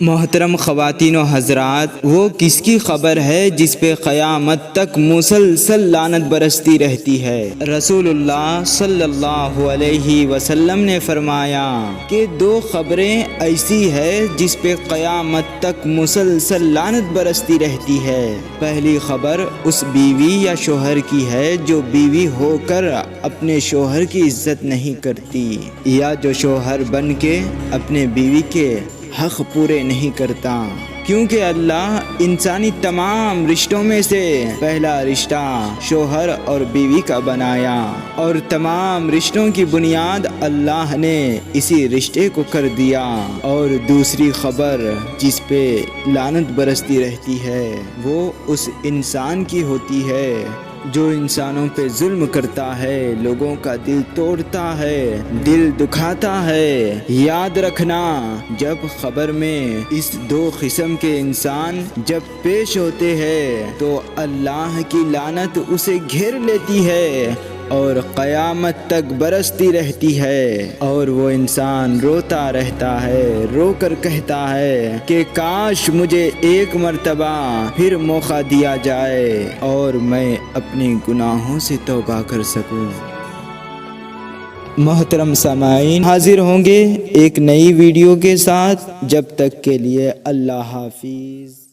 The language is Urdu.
محترم خواتین و حضرات، وہ کس کی خبر ہے جس پہ قیامت تک مسلسل لعنت برستی رہتی ہے؟ رسول اللہ صلی اللہ علیہ وسلم نے فرمایا کہ دو خبریں ایسی ہے جس پہ قیامت تک مسلسل لعنت برستی رہتی ہے۔ پہلی خبر اس بیوی یا شوہر کی ہے جو بیوی ہو کر اپنے شوہر کی عزت نہیں کرتی، یا جو شوہر بن کے اپنے بیوی کے حق پورے نہیں کرتا، کیونکہ اللہ انسانی تمام رشتوں میں سے پہلا رشتہ شوہر اور بیوی کا بنایا، اور تمام رشتوں کی بنیاد اللہ نے اسی رشتے کو کر دیا۔ اور دوسری خبر جس پہ لعنت برستی رہتی ہے وہ اس انسان کی ہوتی ہے جو انسانوں پہ ظلم کرتا ہے، لوگوں کا دل توڑتا ہے، دل دکھاتا ہے۔ یاد رکھنا، جب خبر میں اس دو قسم کے انسان جب پیش ہوتے ہیں تو اللہ کی لعنت اسے گھیر لیتی ہے اور قیامت تک برستی رہتی ہے، اور وہ انسان روتا رہتا ہے، رو کر کہتا ہے کہ کاش مجھے ایک مرتبہ پھر موقع دیا جائے اور میں اپنے گناہوں سے توبہ کر سکوں۔ محترم سامعین، حاضر ہوں گے ایک نئی ویڈیو کے ساتھ، جب تک کے لیے اللہ حافظ۔